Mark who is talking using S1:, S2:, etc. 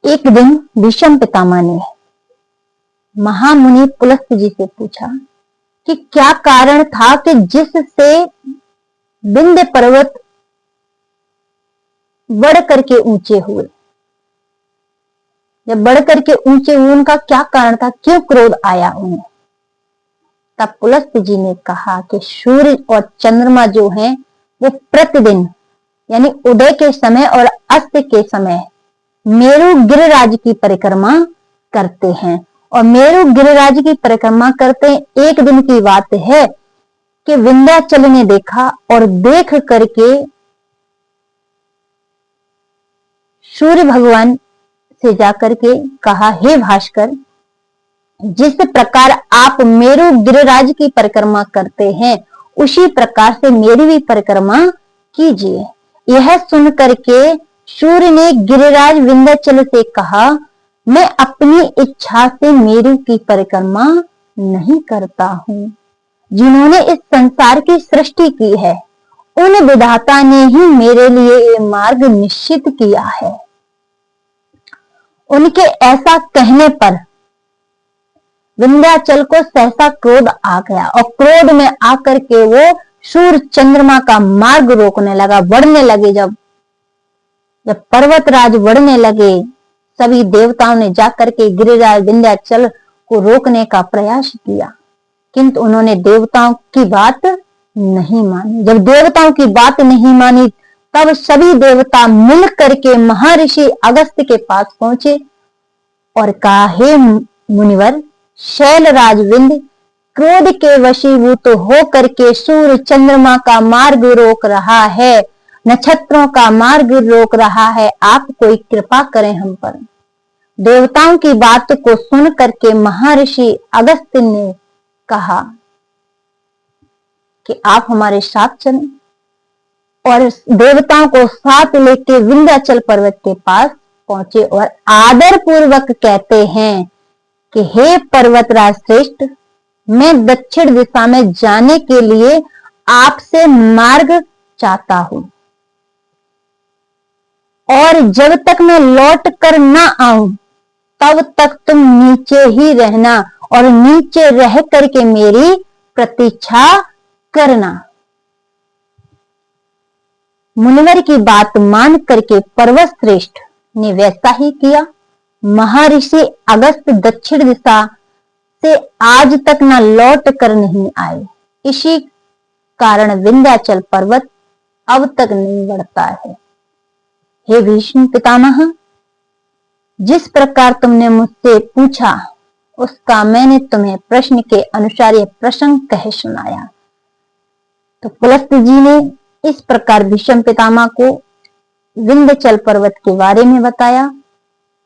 S1: एक दिन भीष्म पितामह ने महामुनि पुलस्त जी से पूछा कि क्या कारण था कि जिससे विंध्य पर्वत बढ़ करके ऊंचे हुए। जब बढ़ करके ऊंचे हुए उनका क्या कारण था, क्यों क्रोध आया उन्हें। तब पुलस्त जी ने कहा कि सूर्य और चंद्रमा जो हैं वो प्रतिदिन यानी उदय के समय और अस्त के समय मेरु गिरिराज की परिक्रमा करते हैं। और मेरु गिरिराज की परिक्रमा करते एक दिन की बात है कि विंध्याचल ने देखा और देख करके सूर्य भगवान से जाकर के कहा, हे भास्कर, जिस प्रकार आप मेरु गिरिराज की परिक्रमा करते हैं उसी प्रकार से मेरी भी परिक्रमा कीजिए। यह सुन करके सूर्य ने गिरिराज विंध्याचल से कहा, मैं अपनी इच्छा से मेरु की परिक्रमा नहीं करता हूं। जिन्होंने इस संसार की सृष्टि की है उन विधाता ने ही मेरे लिए ये मार्ग निश्चित किया है। उनके ऐसा कहने पर विंध्याचल को सहसा क्रोध आ गया और क्रोध में आकर के वो सूर्य चंद्रमा का मार्ग रोकने लगा, बढ़ने लगे। जब पर्वतराज बढ़ने लगे सभी देवताओं ने जाकर के गिरिराज विंध्याचल को रोकने का प्रयास किया, किंतु उन्होंने देवताओं की बात नहीं मानी। जब देवताओं की बात नहीं मानी तब सभी देवता मिल करके महर्षि अगस्त्य के पास पहुंचे और कहा, हे मुनिवर, शैलराज विंध्य क्रोध के वशीभूत हो करके सूर्य चंद्रमा का मार्ग रोक रहा है, नक्षत्रों का मार्ग रोक रहा है, आप कोई कृपा करें हम पर। देवताओं की बात को सुन करके महर्षि अगस्त्य ने कहा कि आप हमारे साथ चलें और देवताओं को साथ लेके विंध्याचल पर्वत के पास पहुंचे और आदर पूर्वक कहते हैं कि हे पर्वतराज श्रेष्ठ, मैं दक्षिण दिशा में जाने के लिए आपसे मार्ग चाहता हूं और जब तक मैं लौट कर ना आऊं तब तक तुम नीचे ही रहना और नीचे रह करके मेरी प्रतीक्षा करना। मुनिवर की बात मान करके पर्वत श्रेष्ठ ने वैसा ही किया। महर्षि अगस्त्य दक्षिण दिशा से आज तक न लौट कर नहीं आए, इसी कारण विंध्याचल पर्वत अब तक नहीं बढ़ता है। हे भीष्म पितामह, जिस प्रकार तुमने मुझसे पूछा उसका मैंने तुम्हें प्रश्न के अनुसार यह प्रसंग कह सुनाया। तो पुलस्त जी ने इस प्रकार भीष्म पितामह को विंध्याचल पर्वत के बारे में बताया।